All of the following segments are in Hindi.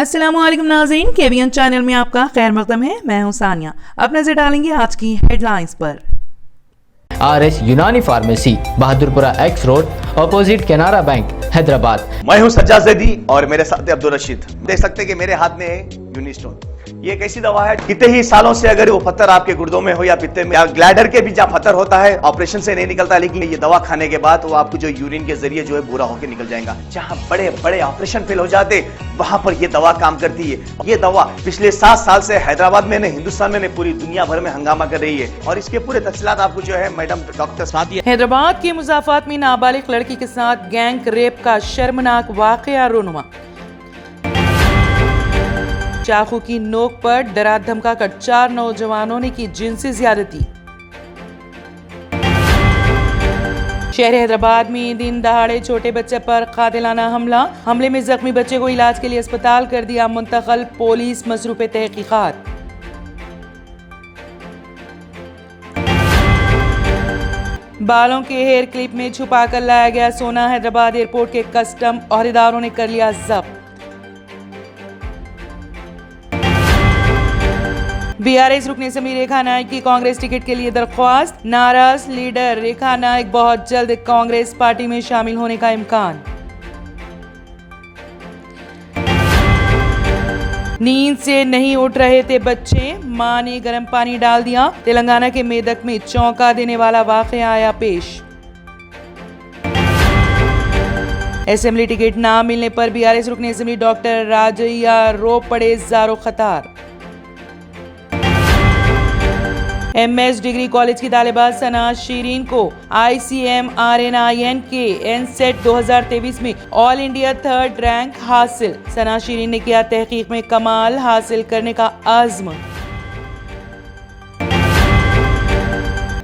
अस्सलामुअलैकुम नाज़रीन, KBN चैनल में आपका खैर मक़दम है। मैं हूं सानिया। अब नजर डालेंगे आज की हेडलाइंस पर। RS यूनानी pharmacy, Bahadurpura x road, opposite Canara bank, Hyderabad. मैं हूं सज्जाद ज़ैदी और मेरे साथ है अब्दुल रशीद। देख सकते हैं कि मेरे हाथ में है यूनिस्टोन। ये एक ऐसी दवा है, कितने ही सालों से अगर वो पत्थर आपके गुर्दों में हो या पित्ते में या ग्लैडर के भी जहाँ पत्थर होता है, ऑपरेशन से नहीं निकलता, लेकिन ये दवा खाने के बाद वो आपको जो यूरिन के जरिए जो है बुरा होकर निकल जाएगा। जहाँ बड़े बड़े ऑपरेशन फेल हो जाते वहां पर ये दवा काम करती है। ये दवा पिछले 7 साल से हैदराबाद में नहीं, हिंदुस्तान में नहीं, पूरी दुनिया भर में हंगामा कर रही है। और इसके पूरे तफसीलात आपको जो है मैडम डॉक्टर सादिया। हैदराबाद के मुज़ाफ़ात में नाबालिग लड़की के साथ गैंग रेप का शर्मनाक वाक़या रोनुमा। चाकू की नोक पर डरा धमका कर 4 नौजवानों ने की जिनसी ज़्यादती। शहर हैदराबाद में दिन दहाड़े छोटे बच्चे पर कातिलाना हमले में जख्मी बच्चे को इलाज के लिए अस्पताल कर दिया मुंतकिल, पुलिस मसरूफ़ तहकीकात। बालों के हेयर क्लिप में छुपा कर लाया गया सोना हैदराबाद एयरपोर्ट के कस्टम औहदेदारों ने कर लिया जब्त। BRS रुकन असेंबली रेखा नाइक की कांग्रेस टिकट के लिए दरख्वास्त। नाराज लीडर रेखा नाइक बहुत जल्द कांग्रेस पार्टी में शामिल होने का इम्कान। नींद से नहीं उठ रहे थे बच्चे, मां ने गर्म पानी डाल दिया। तेलंगाना के मेदक में चौंका देने वाला वाकया आया पेश। असेंबली टिकट ना मिलने पर BRS रुकन असेंबली डॉक्टर राजैया रो पड़े ज़ारो खतार। MS डिग्री कॉलेज की तालिबा सना शीरीन को ICMRNIN के NCET 2023 में ऑल इंडिया 3rd रैंक हासिल। सना शीरीन ने किया तहकीक में कमाल हासिल करने का आज़्म।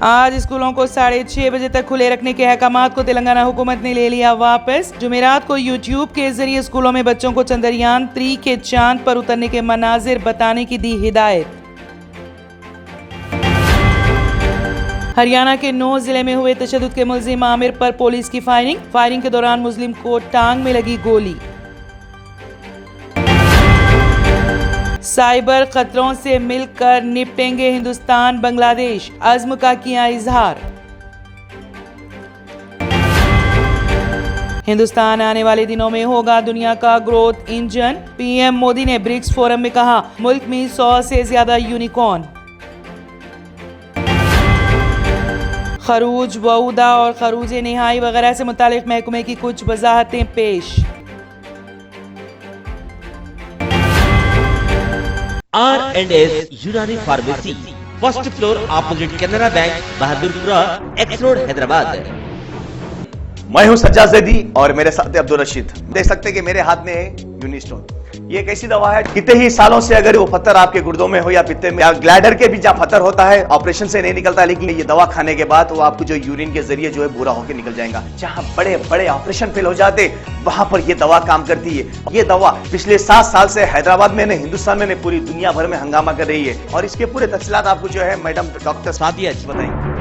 आज स्कूलों को 6:30 बजे तक खुले रखने के अहकामात को तेलंगाना हुकूमत ने ले लिया वापस। जुमेरात को YouTube के जरिए स्कूलों में बच्चों को चंद्रयान 3 के चांद पर उतरने के मनाजिर बताने की दी हिदायत। हरियाणा के 9 जिले में हुए तशद्दुद के मुल्जिम आमिर पर पुलिस की फायरिंग के दौरान मुस्लिम को टांग में लगी गोली। साइबर खतरों से मिलकर निपटेंगे हिंदुस्तान बांग्लादेश, अज़्म का किया इजहार। हिंदुस्तान आने वाले दिनों में होगा दुनिया का ग्रोथ इंजन। PM मोदी ने ब्रिक्स फोरम में कहा, मुल्क में 100 से ज्यादा यूनिकॉर्न। खरूज वऊदा और खरूज निहाई वगैरह से मुतालिक महकमे की कुछ वजाहतें पेश। R&S यूनानी pharmacy, first floor opposite Canara bank, Bahadurpura x road, Hyderabad. मैं हूं सज्जाद ज़ैदी और मेरे साथ है अब्दुल रशीद। देख सकते हैं कि मेरे हाथ में है यूनिस्टोन। ये एक ऐसी दवा है, कितने ही सालों से अगर वो पत्थर आपके गुर्दों में हो या पित्ते में या ग्लैडर के भी जहाँ पत्थर होता है, ऑपरेशन से नहीं निकलता, लेकिन ये दवा खाने के बाद वो आपको जो यूरिन के जरिए जो है बुरा होकर निकल जाएगा। जहाँ बड़े बड़े ऑपरेशन फेल हो जाते वहां पर ये दवा काम करती है। ये दवा पिछले 7 साल से हैदराबाद में नहीं, हिंदुस्तान में नहीं, पूरी दुनिया भर में हंगामा कर रही है। और इसके पूरे तफसीलात आपको जो है मैडम डॉक्टर सादिया बताएंगे।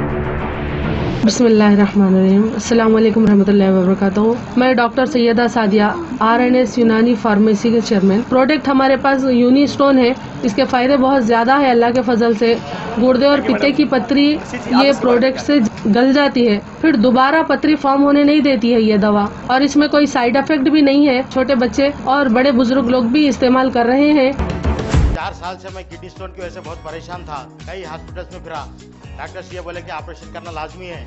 बिस्मिल्लाहिर्रहमानिर्रहीम, अस्सलाम वालेकुम रहमतुल्लाहि व बरकातुहू। मैं डॉक्टर सैयदा सादिया, R&S यूनानी फार्मेसी के चेयरमैन। प्रोडक्ट हमारे पास यूनिस्टोन है। इसके फायदे बहुत ज़्यादा है अल्लाह के फजल से। गुर्दे और पित्ते की पथरी ये प्रोडक्ट से गल जाती है, फिर दोबारा पथरी फॉर्म होने नहीं देती है ये दवा। और इसमें कोई साइड इफेक्ट भी नहीं है। छोटे बच्चे और बड़े बुजुर्ग लोग भी इस्तेमाल कर रहे हैं। 4 साल से मैं किडनी स्टोन की वजह से बहुत परेशान था। कई हॉस्पिटल्स में फिरा, डॉक्टर्स ये बोले कि ऑपरेशन करना लाजमी है,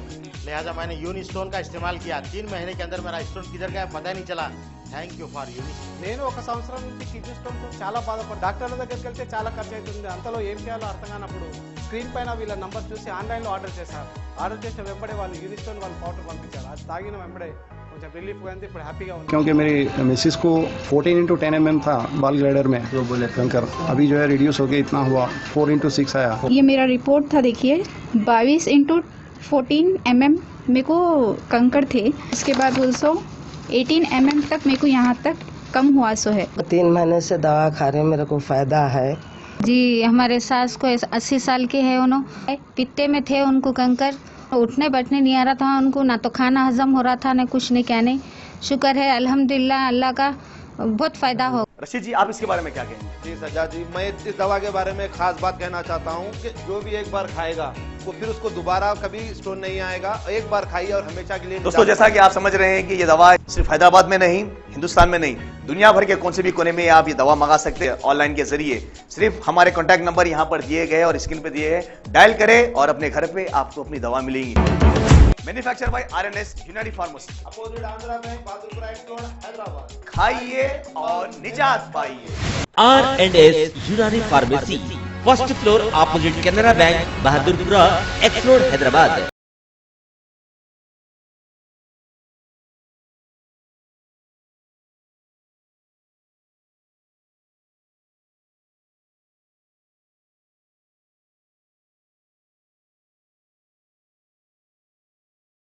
लिहाजा मैंने यूनिस्टोन का इस्तेमाल किया। 3 महीने के अंदर मेरा स्टोन किधर गया पता ही नहीं चला। థ్యాంక్ యూ ఫర్ యూనిస్టోన్. నేను 1 సంవత్సరం నుంచి కిడ్నీ స్టోన్తో చాలా బాధపడ్డాను. డాక్టర్ల దగ్గరికి వెళ్తే చాలా ఖర్చు అవుతుంది. అంతలో ఏం చేయాలో అర్థం కానప్పుడు స్క్రీన్ పైన వీళ్ళ నంబర్ చూసి ఆన్లైన్లో ఆర్డర్ చేశారు. ఆర్డర్ చేసిన వెంబడే వాళ్ళు యూనిస్టోన్ వాళ్ళు పౌడర్ పంపించారు. అది తాగిన వెంబడే కొంచెం రిలీఫ్ అయింది. ఇప్పుడు హ్యాపీగా ఉంది. क्योंकि मेरी मिसिस को 14x10 mm था बाल ग्लाइडर में, तो बोले कंकर अभी जो है रिड्यूस हो गया, इतना हुआ 4x6 आया। ये मेरा रिपोर्ट था, देखिए 22x14 mm मेरे को कंकड़ थे। उसके बाद 18 mm तक मेरे को यहाँ तक कम हुआ सो है। 3 महीने से दवा खा रहे, मेरे को फायदा है जी। हमारे सास को 80 साल के है, उन्होंने पित्ते में थे, उनको कंकर, उठने बैठने नहीं आ रहा था उनको, ना तो खाना हजम हो रहा था, ना कुछ नहीं, क्या नहीं। शुक्र है अल्हम्दुलिल्लाह, अल्लाह का बहुत फायदा हो। रशीद जी, आप इसके बारे में क्या कहेंगे? जी सज्जाद जी, मैं इस दवा के बारे में खास बात कहना चाहता हूँ कि जो भी एक बार खाएगा वो फिर उसको दोबारा कभी स्टोन नहीं आएगा। एक बार खाइए और हमेशा के लिए। दोस्तों, जैसा कि आप समझ रहे हैं कि ये दवा सिर्फ हैदराबाद में नहीं, हिंदुस्तान में नहीं, दुनिया भर के कौन से भी कोने में आप ये दवा मंगा सकते हैं ऑनलाइन के जरिए। सिर्फ हमारे कॉन्टैक्ट नंबर यहाँ पर दिए गए और स्क्रीन पे दिए हैं, डायल करें और अपने घर पे आपको अपनी दवा मिलेगी। मैन्युफैक्चर बाय आरएनएस यूनानी pharmacy, opposite Andhra bank, Bahadurpura x road, Hyderabad. खाइए और निजात पाइए। R&S यूनानी pharmacy, first floor, opposite Canara bank, Bahadurpura x road, Hyderabad.